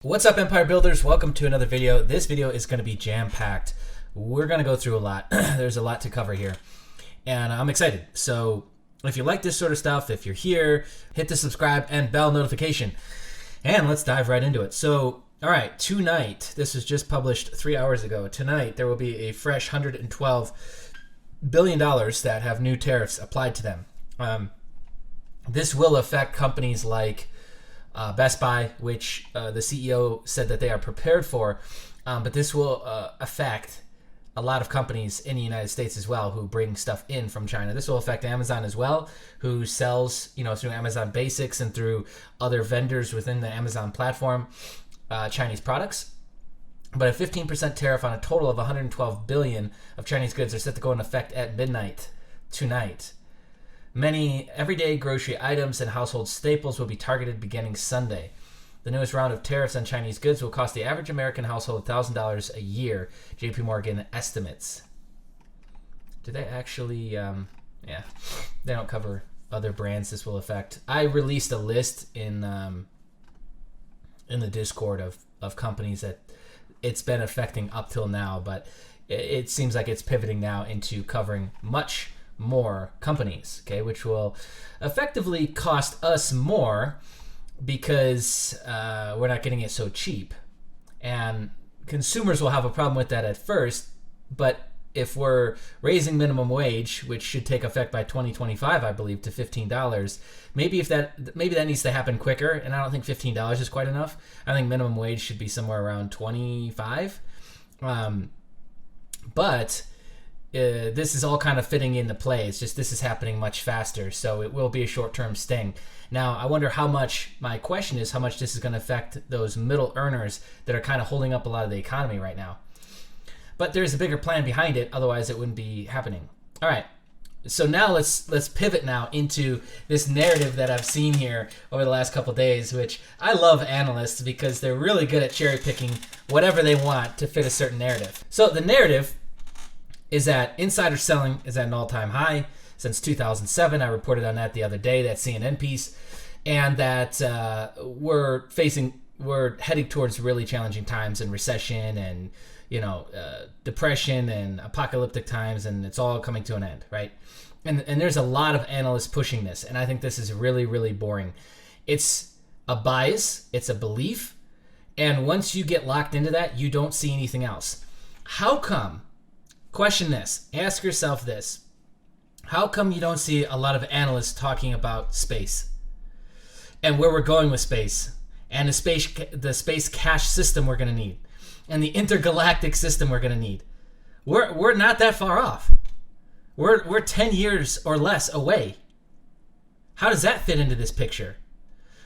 What's up, Empire Builders? Welcome to another video. This video is going to be jam-packed. We're going to go through a lot. There's a lot to cover here, and I'm excited. So if you like this sort of stuff, if you're here, hit the subscribe and bell notification, and let's dive right into it. So, all right, tonight, this was just published 3 hours ago. Tonight, there will be a fresh $112 billion that have new tariffs applied to them. This will affect companies like Best Buy, which the CEO said that they are prepared for, but this will affect a lot of companies in the United States as well who bring stuff in from China. This will affect Amazon as well, who sells, through Amazon Basics and through other vendors within the Amazon platform, Chinese products. But a 15% tariff on a total of 112 billion of Chinese goods are set to go into effect at midnight tonight. Many everyday grocery items and household staples will be targeted beginning Sunday. The newest round of tariffs on Chinese goods will cost the average American household $1,000 a year, JP Morgan estimates. Do they actually, yeah, they don't cover other brands this will affect. I released a list in the Discord of companies that it's been affecting up till now, but it seems like it's pivoting now into covering much more companies, okay, which will effectively cost us more because we're not getting it so cheap. And consumers will have a problem with that at first, but if we're raising minimum wage, which should take effect by 2025, I believe, to $15, maybe that needs to happen quicker, and I don't think $15 is quite enough. I think minimum wage should be somewhere around 25. But this is all kind of fitting into play. It's just this is happening much faster, so it will be a short-term sting. Now, I wonder my question is how much this is going to affect those middle earners that are kind of holding up a lot of the economy right now. But there's a bigger plan behind it, otherwise it wouldn't be happening. All right, so now let's pivot now into this narrative that I've seen here over the last couple days, which I love analysts because they're really good at cherry-picking whatever they want to fit a certain narrative. So the narrative is that insider selling is at an all-time high since 2007. I reported on that the other day, that CNN piece, and that we're heading towards really challenging times and recession and depression and apocalyptic times, and it's all coming to an end, right? And there's a lot of analysts pushing this, and I think this is really, really boring. It's a bias, it's a belief, and once you get locked into that, you don't see anything else. How come? Question this. Ask yourself this. How come you don't see a lot of analysts talking about space and where we're going with space and the space cash system we're going to need and the intergalactic system we're going to need? We're not that far off. We're 10 years or less away. How does that fit into this picture?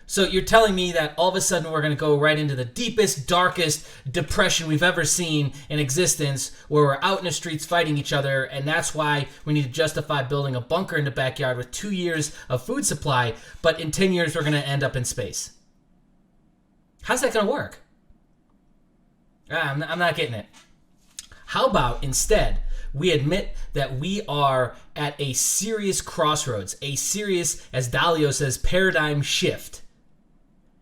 So you're telling me that all of a sudden we're going to go right into the deepest, darkest depression we've ever seen in existence, where we're out in the streets fighting each other, and that's why we need to justify building a bunker in the backyard with 2 years of food supply, but in 10 years we're going to end up in space. How's that going to work? I'm not getting it. How about instead we admit that we are at a serious crossroads, a serious, as Dalio says, paradigm shift,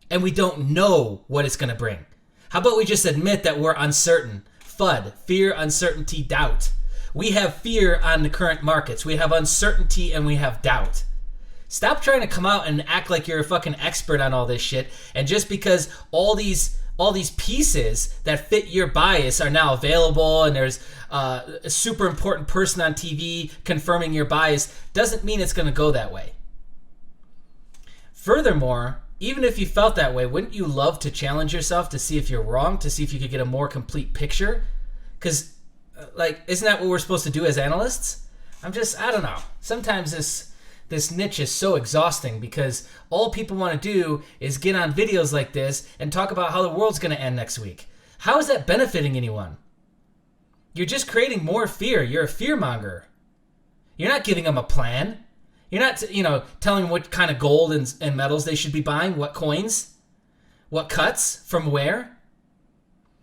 and we don't know what it's going to bring? How about we just admit that we're uncertain? FUD, fear, uncertainty, doubt. We have fear on the current markets. We have uncertainty and we have doubt. Stop trying to come out and act like you're a fucking expert on all this shit, and just because all these pieces that fit your bias are now available and there's a super important person on TV confirming your bias doesn't mean it's going to go that way. Furthermore, even if you felt that way, wouldn't you love to challenge yourself to see if you're wrong, to see if you could get a more complete picture? Because, isn't that what we're supposed to do as analysts? I don't know. Sometimes this niche is so exhausting because all people want to do is get on videos like this and talk about how the world's going to end next week. How is that benefiting anyone? You're just creating more fear. You're a fearmonger. You're not giving them a plan. You're not, telling them what kind of gold and metals they should be buying, what coins, what cuts, from where.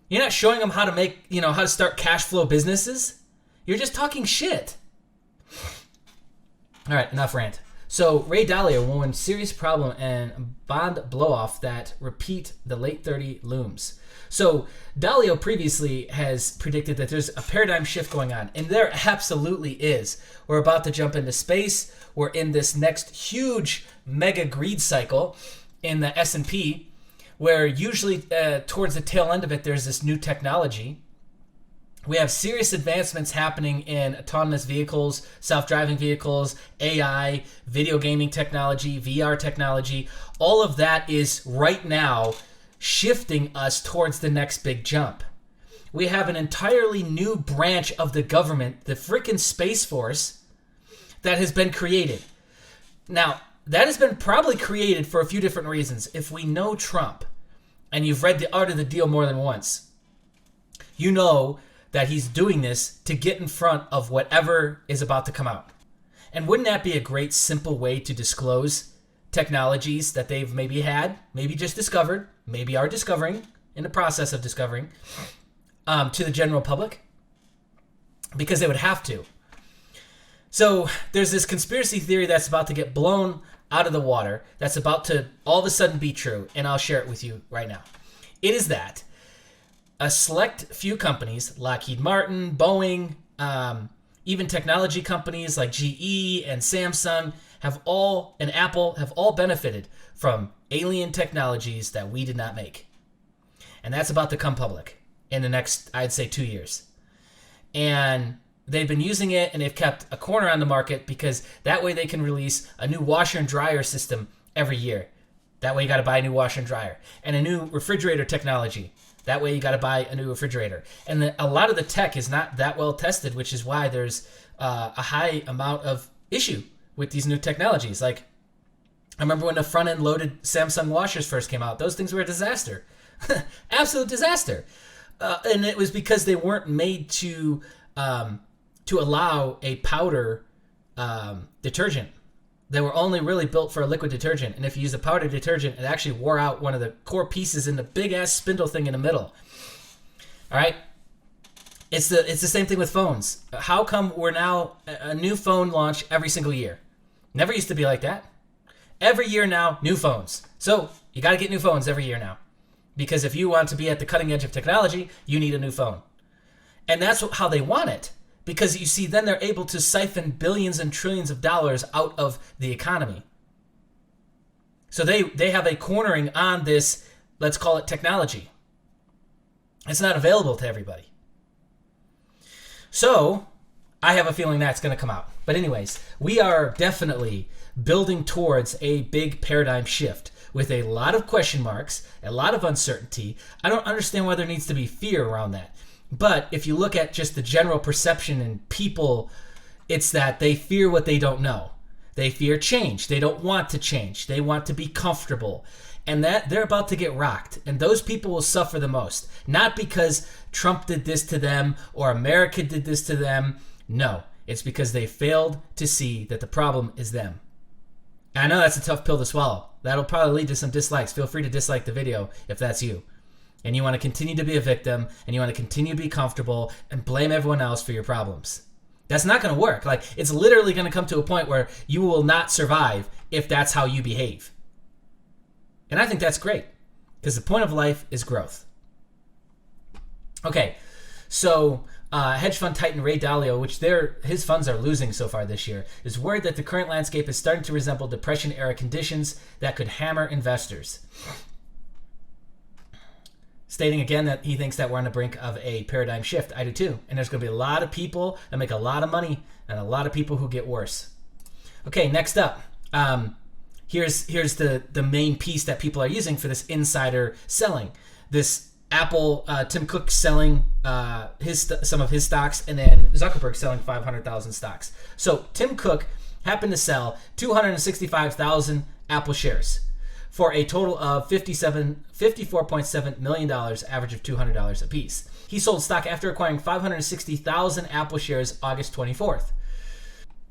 You're not showing them how to make, how to start cash flow businesses. You're just talking shit. All right, enough rant. So Ray Dalio warned serious problem and bond blow-off that repeat the late 30 looms. So Dalio previously has predicted that there's a paradigm shift going on, and there absolutely is. We're about to jump into space. We're in this next huge mega greed cycle in the S&P, where usually towards the tail end of it, there's this new technology. We have serious advancements happening in autonomous vehicles, self-driving vehicles, AI, video gaming technology, VR technology. All of that is right now shifting us towards the next big jump. We have an entirely new branch of the government, the frickin' Space Force, that has been created. Now, that has been probably created for a few different reasons. If we know Trump, and you've read The Art of the Deal more than once, you know that he's doing this to get in front of whatever is about to come out. And wouldn't that be a great, simple way to disclose technologies that they've maybe had, maybe just discovered, maybe are discovering, in the process of discovering, to the general public? Because they would have to. So there's this conspiracy theory that's about to get blown out of the water, that's about to all of a sudden be true, and I'll share it with you right now. It is that a select few companies, Lockheed Martin, Boeing, even technology companies like GE and Samsung and Apple have all benefited from alien technologies that we did not make. And that's about to come public in the next, I'd say, 2 years. And they've been using it, and they've kept a corner on the market because that way they can release a new washer and dryer system every year. That way you got to buy a new washer and dryer. And a new refrigerator technology. That way you got to buy a new refrigerator. And a lot of the tech is not that well tested, which is why there's a high amount of issue with these new technologies. Like, I remember when the front-end loaded Samsung washers first came out. Those things were a disaster. Absolute disaster. And it was because they weren't made to allow a powder detergent. They were only really built for a liquid detergent. And if you use a powder detergent, it actually wore out one of the core pieces in the big-ass spindle thing in the middle. All right? It's the same thing with phones. How come we're now a new phone launch every single year? Never used to be like that. Every year now, new phones. So you got to get new phones every year now. Because if you want to be at the cutting edge of technology, you need a new phone. And that's how they want it. Because you see, then they're able to siphon billions and trillions of dollars out of the economy. So they have a cornering on this, let's call it technology. It's not available to everybody. So I have a feeling that's going to come out. But anyways, we are definitely building towards a big paradigm shift with a lot of question marks, a lot of uncertainty. I don't understand why there needs to be fear around that. But if you look at just the general perception in people, it's that they fear what they don't know. They fear change. They don't want to change. They want to be comfortable. And that they're about to get rocked. And those people will suffer the most. Not because Trump did this to them or America did this to them. No, it's because they failed to see that the problem is them. And I know that's a tough pill to swallow. That'll probably lead to some dislikes. Feel free to dislike the video if that's you. And you want to continue to be a victim, and you want to continue to be comfortable and blame everyone else for your problems. That's not going to work. Like, it's literally going to come to a point where you will not survive if that's how you behave. And I think that's great, because the point of life is growth. Okay, so hedge fund titan Ray Dalio, which his funds are losing so far this year, is worried that the current landscape is starting to resemble Depression-era conditions that could hammer investors. Stating again that he thinks that we're on the brink of a paradigm shift. I do too. And there's going to be a lot of people that make a lot of money and a lot of people who get worse. Okay, next up. Here's the main piece that people are using for this insider selling. This Apple, Tim Cook selling some of his stocks, and then Zuckerberg selling 500,000 stocks. So Tim Cook happened to sell 265,000 Apple shares for a total of $54.7 million, average of $200 a piece. He sold stock after acquiring 560,000 Apple shares August 24th.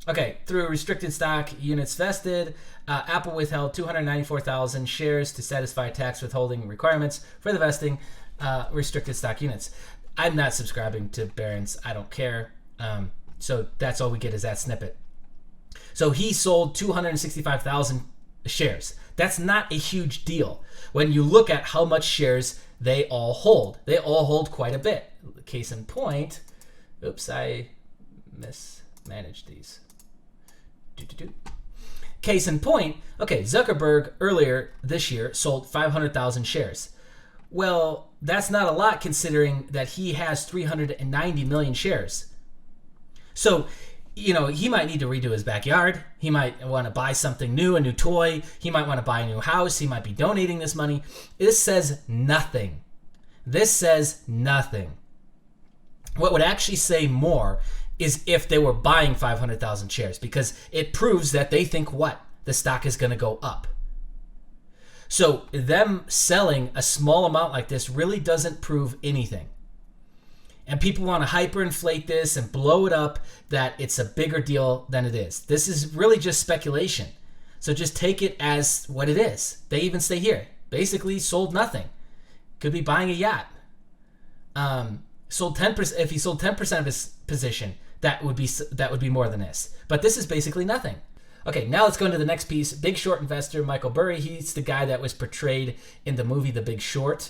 Okay, through restricted stock units vested, Apple withheld 294,000 shares to satisfy tax withholding requirements for the vesting restricted stock units. I'm not subscribing to Barron's. I don't care. So that's all we get is that snippet. So he sold 265,000 shares. That's not a huge deal when you look at how much shares they all hold. They all hold quite a bit. Case in point, oops, I mismanaged these. Case in point, okay, Zuckerberg earlier this year sold 500,000 shares. Well, that's not a lot considering that he has 390 million shares. So, he might need to redo his backyard. He might want to buy something new, a new toy. He might want to buy a new house. He might be donating this money. This says nothing. This says nothing. What would actually say more is if they were buying 500,000 shares, because it proves that they think what? The stock is going to go up. So them selling a small amount like this really doesn't prove anything. And people want to hyperinflate this and blow it up that it's a bigger deal than it is. This is really just speculation. So just take it as what it is. They even say here, basically sold nothing. Could be buying a yacht. Sold 10%. If he sold 10% of his position, that would be more than this. But this is basically nothing. Okay, now let's go into the next piece. Big Short investor Michael Burry. He's the guy that was portrayed in the movie The Big Short.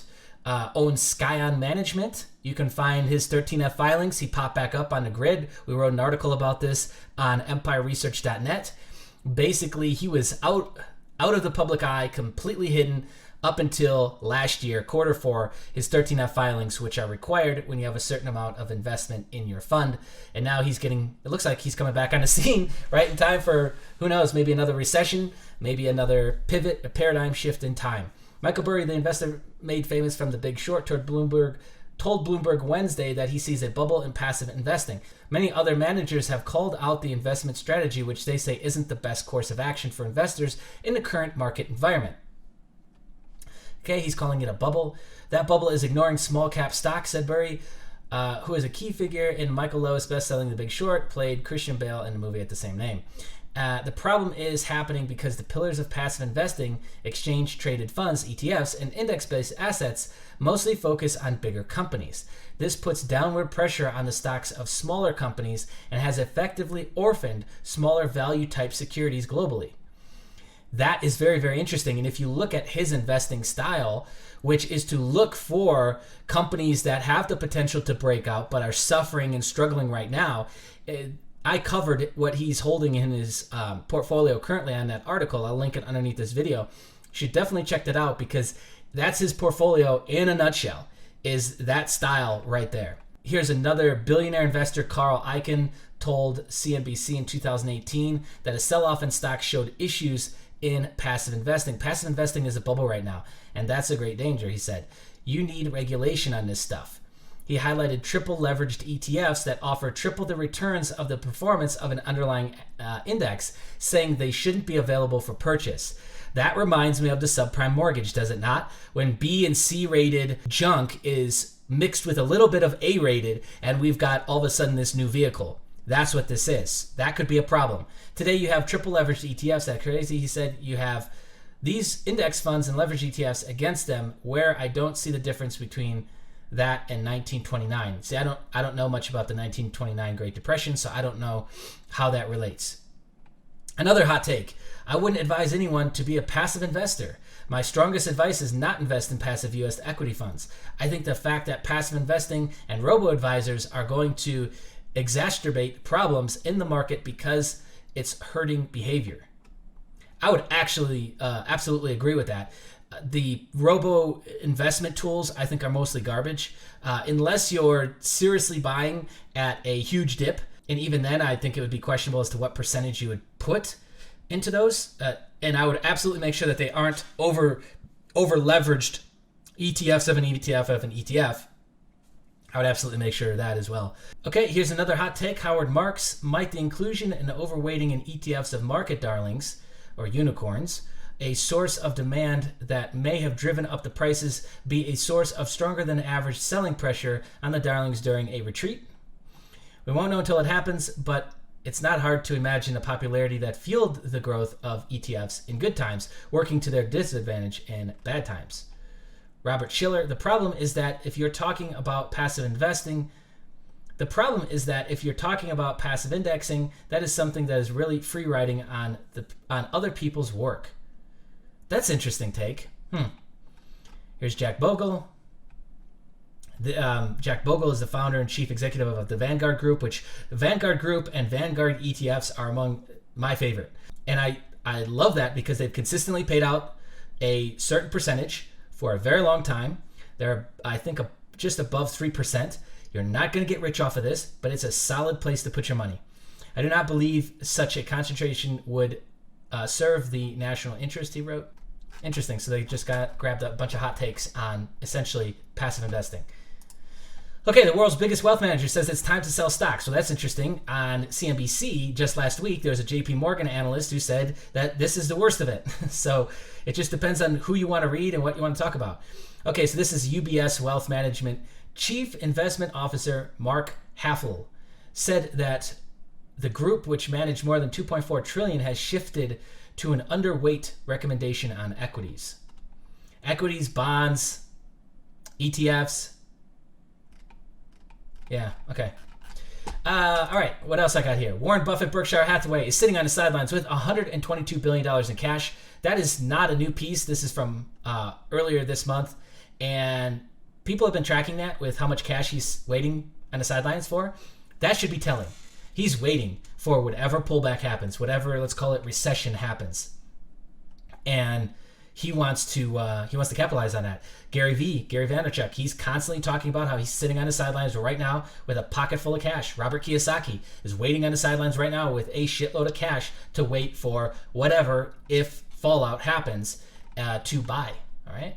Owns Scion Management. You can find his 13F filings. He popped back up on the grid. We wrote an article about this on empireresearch.net. Basically, he was out of the public eye, completely hidden up until last year, quarter four, his 13F filings, which are required when you have a certain amount of investment in your fund. And now it looks like he's coming back on the scene right in time for, who knows, maybe another recession, maybe another pivot, a paradigm shift in time. Michael Burry, the investor made famous from The Big Short, told Bloomberg Wednesday that he sees a bubble in passive investing. Many other managers have called out the investment strategy, which they say isn't the best course of action for investors in the current market environment. Okay, he's calling it a bubble. That bubble is ignoring small cap stocks, said Burry, who is a key figure in Michael Lowe's best-selling The Big Short, played Christian Bale in the movie at the same name. The problem is happening because the pillars of passive investing, exchange-traded funds, ETFs, and index-based assets mostly focus on bigger companies. This puts downward pressure on the stocks of smaller companies and has effectively orphaned smaller value-type securities globally. That is very, very interesting. And if you look at his investing style, which is to look for companies that have the potential to break out but are suffering and struggling right now, I covered what he's holding in his portfolio currently on that article. I'll link it underneath this video. You should definitely check that out because that's his portfolio in a nutshell, is that style right there. Here's another billionaire investor, Carl Icahn, told CNBC in 2018 that a sell-off in stocks showed issues in passive investing. Passive investing is a bubble right now, and that's a great danger, he said. You need regulation on this stuff. He highlighted triple leveraged ETFs that offer triple the returns of the performance of an underlying index, saying they shouldn't be available for purchase. That reminds me of the subprime mortgage, does it not? When B and C rated junk is mixed with a little bit of A rated, and we've got all of a sudden this new vehicle. That's what this is. That could be a problem. Today you have triple leveraged ETFs. That's crazy. He said you have these index funds and leveraged ETFs against them, where I don't see the difference between that and 1929. See, I don't know much about the 1929 Great Depression, so I don't know how that relates. Another hot take. I wouldn't advise anyone to be a passive investor. My strongest advice is not invest in passive U.S. equity funds. I think the fact that passive investing and robo-advisors are going to exacerbate problems in the market because it's hurting behavior. I would actually absolutely agree with that. The robo investment tools I think are mostly garbage unless you're seriously buying at a huge dip, and even then I think it would be questionable as to what percentage you would put into those, and I would absolutely make sure that they aren't over leveraged ETFs of an ETF of an ETF. I would absolutely make sure of that as well. Okay, here's another hot take. Howard Marks: might the inclusion and overweighting in ETFs of market darlings or unicorns, a source of demand that may have driven up the prices, be a source of stronger than average selling pressure on the darlings during a retreat? We won't know until it happens, but it's not hard to imagine the popularity that fueled the growth of ETFs in good times, working to their disadvantage in bad times. Robert Schiller: the problem is that if you're talking about passive investing, The problem is that if you're talking about passive indexing, that is something that is really free riding on other people's work. That's interesting take. Here's Jack Bogle. Jack Bogle is the founder and chief executive of the Vanguard Group, which Vanguard Group and Vanguard ETFs are among my favorite. And I love that because they've consistently paid out a certain percentage for a very long time. They're, I think, just above 3%. You're not going to get rich off of this, but it's a solid place to put your money. I do not believe such a concentration would serve the national interest, he wrote. Interesting. So they just grabbed a bunch of hot takes on essentially passive investing. Okay, the world's biggest wealth manager says it's time to sell stocks. So that's interesting. On CNBC just last week, there was a JP Morgan analyst who said that this is the worst of it. So it just depends on who you want to read and what you want to talk about. Okay, so this is UBS Wealth Management Chief Investment Officer Mark Haffel said that the group, which managed more than $2.4 trillion, has shifted to an underweight recommendation on equities. Equities, bonds, ETFs. Yeah, okay. All right, what else I got here? Warren Buffett, Berkshire Hathaway, is sitting on the sidelines with $122 billion in cash. That is not a new piece. This is from earlier this month. And people have been tracking that with how much cash he's waiting on the sidelines for. That should be telling. He's waiting for whatever pullback happens, whatever, let's call it, recession happens. And he wants to capitalize on that. Gary Vaynerchuk, he's constantly talking about how he's sitting on the sidelines right now with a pocket full of cash. Robert Kiyosaki is waiting on the sidelines right now with a shitload of cash to wait for whatever, if fallout happens, to buy. All right.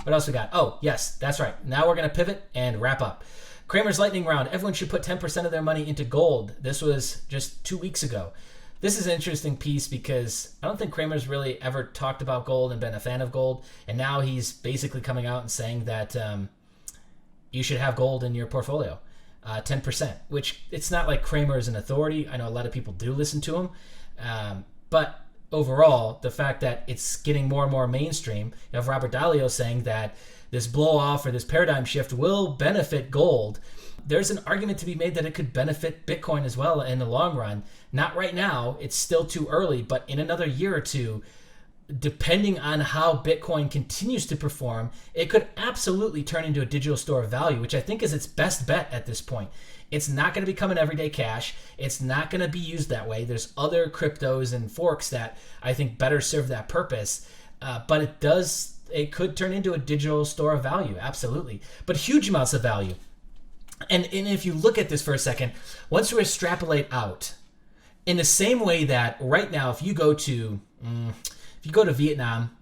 What else we got? Oh, yes, that's right. Now we're going to pivot and wrap up. Cramer's lightning round. Everyone should put 10% of their money into gold. This was just 2 weeks ago. This is an interesting piece because I don't think Cramer's really ever talked about gold and been a fan of gold. And now he's basically coming out and saying that you should have gold in your portfolio, 10%, which it's not like Cramer is an authority. I know a lot of people do listen to him. But overall, the fact that it's getting more and more mainstream, you have Robert Dalio saying that this blow off or this paradigm shift will benefit gold. There's an argument to be made that it could benefit Bitcoin as well in the long run. Not right now, it's still too early, but in another year or two, depending on how Bitcoin continues to perform, it could absolutely turn into a digital store of value, which I think is its best bet at this point. It's not going to become an everyday cash. It's not going to be used that way. There's other cryptos and forks that I think better serve that purpose, but it could turn into a digital store of value, absolutely, but huge amounts of value. And if you look at this for a second, once you extrapolate out, in the same way that right now, if you go to Vietnam,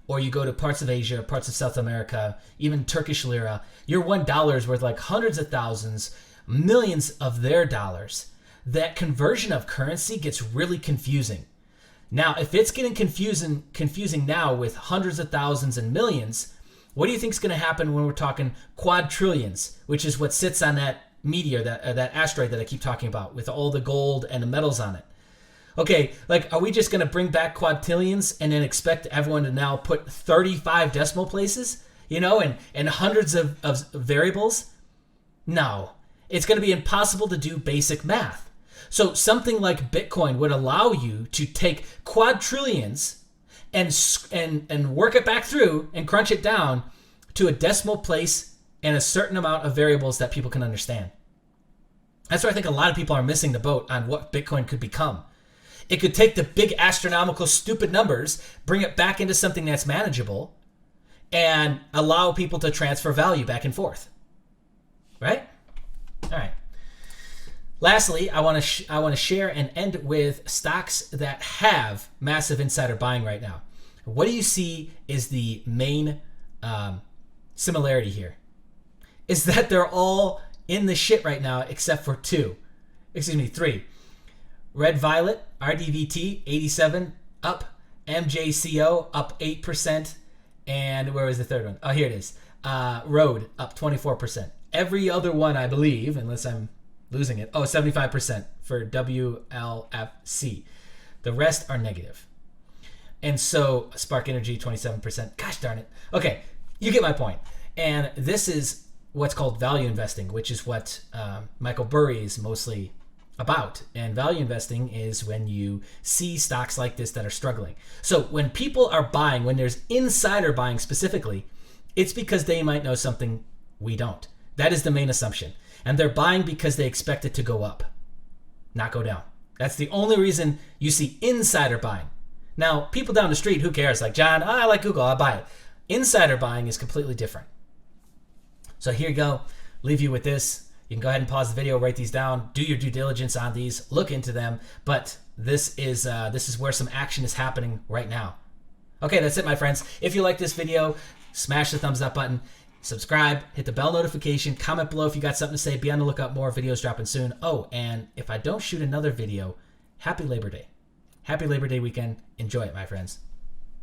or you go to parts of Asia, parts of South America, even Turkish lira, your $1 is worth like hundreds of thousands, millions of their dollars. That conversion of currency gets really confusing. Now, if it's getting confusing now with hundreds of thousands and millions, what do you think is going to happen when we're talking quadrillions, which is what sits on that meteor, that asteroid that I keep talking about, with all the gold and the metals on it? Okay, like, are we just going to bring back quadrillions and then expect everyone to now put 35 decimal places, and hundreds of variables? No, it's going to be impossible to do basic math. So something like Bitcoin would allow you to take quadrillions and work it back through and crunch it down to a decimal place and a certain amount of variables that people can understand. That's why I think a lot of people are missing the boat on what Bitcoin could become. It could take the big astronomical stupid numbers, bring it back into something that's manageable, and allow people to transfer value back and forth. Right? All right. Lastly, I want to share and end with stocks that have massive insider buying right now. What do you see is the main similarity here? Is that they're all in the shit right now except for three. Red Violet, RDVT, 87 up. MJCO up 8%. And where was the third one? Oh, here it is. Rode up 24%. Every other one, I believe, unless I'm losing it. 75% for WLFC. The rest are negative. And so Spark Energy, 27%. Gosh darn it. Okay, you get my point. And this is what's called value investing, which is what Michael Burry is mostly about. And value investing is when you see stocks like this that are struggling. So when people are buying, when there's insider buying specifically, it's because they might know something we don't. That is the main assumption. And they're buying because they expect it to go up, not go down. That's the only reason you see insider buying. Now, people down the street, who cares? Like, John, I like Google, I'll buy it. Insider buying is completely different. So here you go. Leave you with this. You can go ahead and pause the video, write these down, do your due diligence on these, look into them. But this is where some action is happening right now. Okay, that's it, my friends. If you like this video, smash the thumbs up button, subscribe, hit the bell notification, comment below if you got something to say. Be on the lookout, more videos dropping soon. Oh, and if I don't shoot another video, happy Labor Day. Happy Labor Day weekend. Enjoy it, my friends.